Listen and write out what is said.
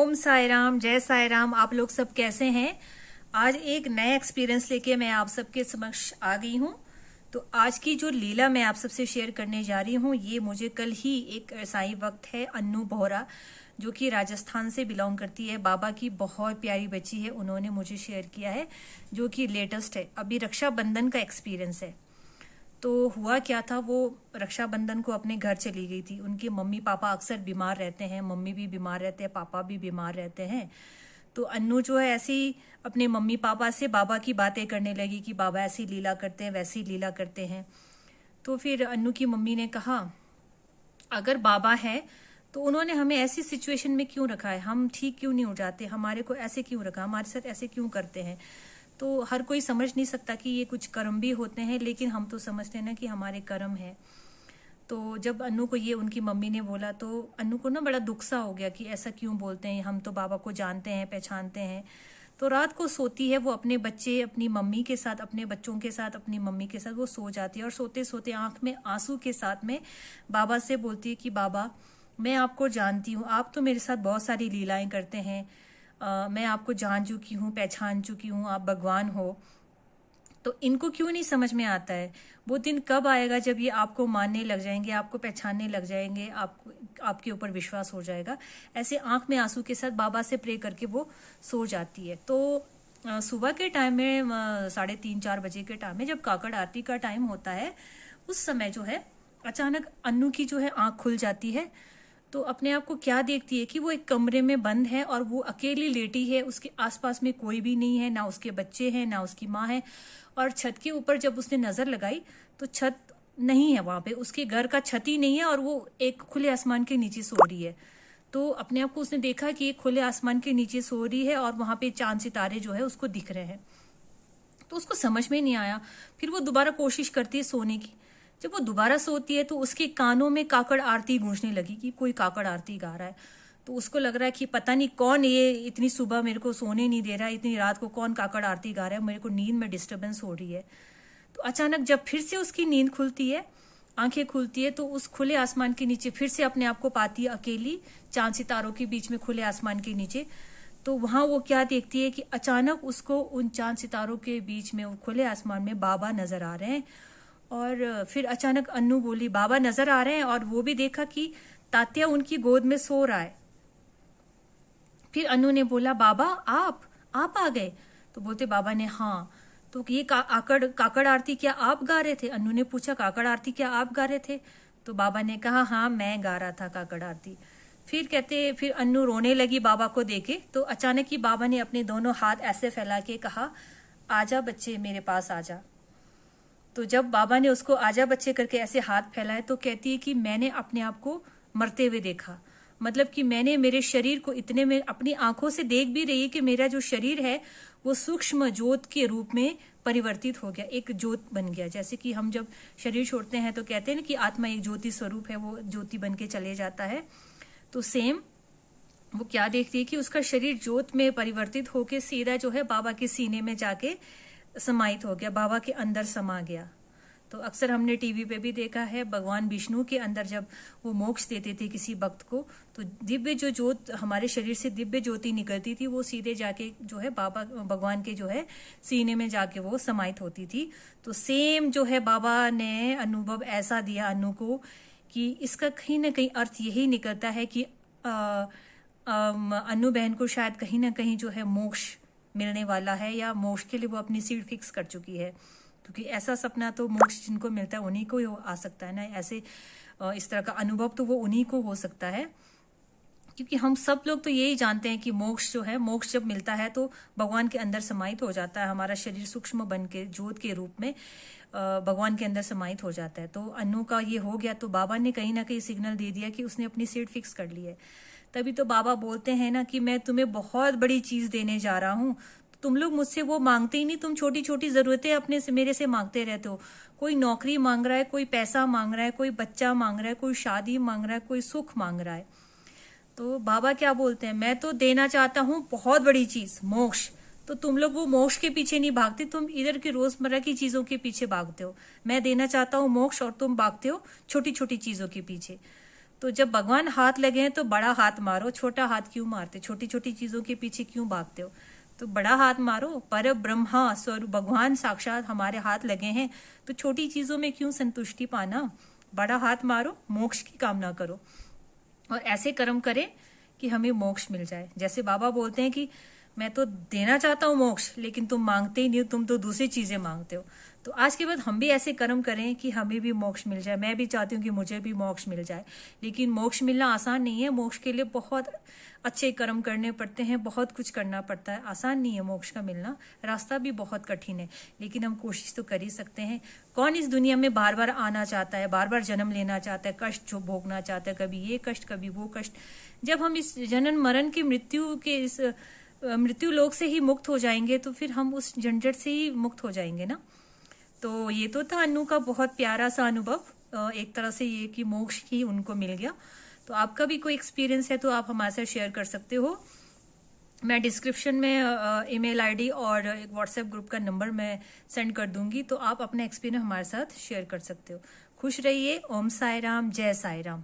ओम साई राम, जय साई राम। आप लोग सब कैसे हैं? आज एक नया एक्सपीरियंस लेके मैं आप सबके समक्ष आ गई हूँ। तो आज की जो लीला मैं आप सबसे शेयर करने जा रही हूँ, ये मुझे कल ही एक साई वक्त है अन्नू बोहरा, जो कि राजस्थान से बिलोंग करती है, बाबा की बहुत प्यारी बच्ची है, उन्होंने मुझे शेयर किया है, जो कि लेटेस्ट है, अभी रक्षाबंधन का एक्सपीरियंस है। तो हुआ क्या था, वो रक्षाबंधन को अपने घर चली गई थी। उनके मम्मी पापा अक्सर बीमार रहते हैं, मम्मी भी बीमार रहते हैं, पापा भी बीमार रहते हैं। तो अन्नू जो है ऐसे ही अपने मम्मी पापा से बाबा की बातें करने लगी कि बाबा ऐसी लीला करते हैं, वैसी लीला करते हैं। तो फिर अन्नू की मम्मी ने कहा, अगर बाबा है तो उन्होंने हमें ऐसी सिचुएशन में क्यों रखा है, हम ठीक क्यों नहीं हो जाते, हमारे को ऐसे क्यों रखा, हमारे साथ ऐसे क्यों करते हैं। तो हर कोई समझ नहीं सकता कि ये कुछ कर्म भी होते हैं, लेकिन हम तो समझते हैं ना कि हमारे कर्म है। तो जब अन्नू को ये उनकी मम्मी ने बोला, तो अन्नू को ना बड़ा दुख सा हो गया कि ऐसा क्यों बोलते हैं, हम तो बाबा को जानते हैं, पहचानते हैं। तो रात को सोती है वो, अपने बच्चे अपनी मम्मी के साथ, अपने बच्चों के साथ, अपनी मम्मी के साथ वो सो जाती है। और सोते सोते आंख में आंसू के साथ में बाबा से बोलती है कि बाबा, मैं आपको जानती हूँ, आप तो मेरे साथ बहुत सारी लीलाएं करते हैं, मैं आपको जान चुकी हूँ, पहचान चुकी हूँ, आप भगवान हो। तो इनको क्यों नहीं समझ में आता है, वो दिन कब आएगा जब ये आपको मानने लग जाएंगे, आपको पहचानने लग जाएंगे, आपको आपके ऊपर विश्वास हो जाएगा। ऐसे आंख में आंसू के साथ बाबा से प्रे करके वो सो जाती है। तो सुबह के टाइम में 3:30-4 बजे के टाइम में, जब काकड़ आरती का टाइम होता है, उस समय जो है अचानक अन्नू की जो है आंख खुल जाती है। तो अपने आप को क्या देखती है कि वो एक कमरे में बंद है और वो अकेली लेटी है, उसके आसपास में कोई भी नहीं है, ना उसके बच्चे हैं, ना उसकी माँ है। और छत के ऊपर जब उसने नजर लगाई तो छत नहीं है, वहां पे उसके घर का छत ही नहीं है, और वो एक खुले आसमान के नीचे सो रही है। तो अपने आप को उसने देखा कि एक खुले आसमान के नीचे सो रही है और वहां पे चांद सितारे जो है उसको दिख रहे हैं। तो उसको समझ में नहीं आया। फिर वो दोबारा कोशिश करती है सोने की। जब वो दोबारा सोती है तो उसके कानों में काकड़ आरती गूंजने लगी कि कोई काकड़ आरती गा रहा है। तो उसको लग रहा है कि पता नहीं कौन ये इतनी सुबह मेरे को सोने नहीं दे रहा है, इतनी रात को कौन काकड़ आरती गा रहा है, मेरे को नींद में डिस्टर्बेंस हो रही है। तो अचानक जब फिर से उसकी नींद खुलती है, आंखें खुलती है, तो उस खुले आसमान के नीचे फिर से अपने आप को पाती है अकेली, चांद सितारों के बीच में, खुले आसमान के नीचे। तो वहां वो क्या देखती है कि अचानक उसको उन चांद सितारों के बीच में, वो खुले आसमान में बाबा नजर आ रहे हैं। और फिर अचानक अन्नू बोली, बाबा नजर आ रहे हैं, और वो भी देखा कि तात्या उनकी गोद में सो रहा है। फिर अन्नू ने बोला, बाबा आप आ गए? तो बोलते बाबा ने, हाँ। तो ये काकड़ आरती क्या आप गा रहे थे? अन्नू ने पूछा, काकड़ आरती क्या आप गा रहे थे? तो बाबा ने कहा, हाँ मैं गा रहा था काकड़ आरती। फिर अन्नू रोने लगी बाबा को देखे। तो अचानक ही बाबा ने अपने दोनों हाथ ऐसे फैला के कहा, आजा बच्चे, मेरे पास आजा। तो जब बाबा ने उसको आजा बच्चे करके ऐसे हाथ फैलाए, तो कहती है कि मैंने अपने आप को मरते हुए देखा। मतलब कि मैंने मेरे शरीर को इतने में अपनी आंखों से देख भी रही है कि मेरा जो शरीर है वो सूक्ष्म ज्योत के रूप में परिवर्तित हो गया, एक ज्योत बन गया। जैसे कि हम जब शरीर छोड़ते हैं तो कहते हैं ना कि आत्मा एक ज्योति स्वरूप है, वो ज्योति बन के चले जाता है। तो सेम वो क्या देखती है कि उसका शरीर ज्योत में परिवर्तित होके सीधा जो है बाबा के सीने में जाके समाहित हो गया, बाबा के अंदर समा गया। तो अक्सर हमने टीवी पे भी देखा है, भगवान विष्णु के अंदर जब वो मोक्ष देते थे किसी भक्त को, तो दिव्य जो ज्योत हमारे शरीर से दिव्य ज्योति निकलती थी, वो सीधे जाके जो है बाबा भगवान के जो है सीने में जाके वो समाहित होती थी। तो सेम जो है बाबा ने अनुभव ऐसा दिया अन्नू को कि इसका कहीं ना कहीं अर्थ यही निकलता है कि अन्नू बहन को शायद कहीं ना कहीं जो है मोक्ष मिलने वाला है, या मोक्ष के लिए वो अपनी सीट फिक्स कर चुकी है। क्योंकि ऐसा सपना तो मोक्ष जिनको मिलता है उन्हीं को ही आ सकता है ना, ऐसे इस तरह का अनुभव तो वो उन्हीं को हो सकता है। क्योंकि हम सब लोग तो यही जानते हैं कि मोक्ष जो है, मोक्ष जब मिलता है तो भगवान के अंदर समाहित हो जाता है, हमारा शरीर सूक्ष्म बन के ज्योत के रूप में भगवान के अंदर समाहित हो जाता है। तो अन्नू का ये हो गया, तो बाबा ने कहीं ना कहीं सिग्नल दे दिया कि उसने अपनी सीट फिक्स कर ली है। तभी तो बाबा बोलते हैं ना कि मैं तुम्हें बहुत बड़ी चीज देने जा रहा हूँ, तुम लोग मुझसे वो मांगते ही नहीं, तुम छोटी छोटी जरूरतें अपने से मेरे से मांगते रहते हो। कोई नौकरी मांग रहा है, कोई पैसा मांग रहा है, कोई बच्चा मांग रहा है, कोई शादी मांग रहा है, कोई सुख मांग रहा है। तो बाबा क्या बोलते हैं, मैं तो देना चाहता हूँ बहुत बड़ी चीज, मोक्ष। तो तुम लोग वो मोक्ष के पीछे नहीं भागते, तुम इधर की रोजमर्रा की चीजों के पीछे भागते हो। मैं देना चाहता हूँ मोक्ष और तुम भागते हो छोटी छोटी चीजों के पीछे। तो जब भगवान हाथ लगे हैं तो बड़ा हाथ मारो, छोटा हाथ क्यों मारते, छोटी छोटी चीजों के पीछे क्यों भागते हो? तो बड़ा हाथ मारो। पर ब्रह्मा स्वरूप भगवान साक्षात हमारे हाथ लगे हैं, तो छोटी चीजों में क्यों संतुष्टि पाना? बड़ा हाथ मारो, मोक्ष की कामना करो और ऐसे कर्म करें कि हमें मोक्ष मिल जाए। जैसे बाबा बोलते हैं कि मैं तो देना चाहता हूँ मोक्ष, लेकिन तुम मांगते ही नहीं हो, तुम तो दूसरी चीजें मांगते हो। तो आज के बाद हम भी ऐसे कर्म करें कि हमें भी मोक्ष मिल जाए। मैं भी चाहती हूँ कि मुझे भी मोक्ष मिल जाए, लेकिन मोक्ष मिलना आसान नहीं है। मोक्ष के लिए बहुत अच्छे कर्म करने पड़ते हैं, बहुत कुछ करना पड़ता है। आसान नहीं है मोक्ष का मिलना, रास्ता भी बहुत कठिन है, लेकिन हम कोशिश तो कर ही सकते हैं। कौन इस दुनिया में बार बार आना चाहता है, बार बार जन्म लेना चाहता है, कष्ट जो भोगना चाहता है, कभी ये कष्ट कभी वो कष्ट? जब हम इस जनन मरण की मृत्यु लोक से ही मुक्त हो जाएंगे तो फिर हम उस झंझट से ही मुक्त हो जाएंगे ना। तो ये तो था अनु का बहुत प्यारा सा अनुभव, एक तरह से ये कि मोक्ष ही उनको मिल गया। तो आपका भी कोई एक्सपीरियंस है तो आप हमारे साथ शेयर कर सकते हो। मैं डिस्क्रिप्शन में ईमेल आईडी और एक व्हाट्सएप ग्रुप का नंबर मैं सेंड कर दूंगी, तो आप अपना एक्सपीरियंस हमारे साथ शेयर कर सकते हो। खुश रहिए। ओम साई राम, जय साई राम।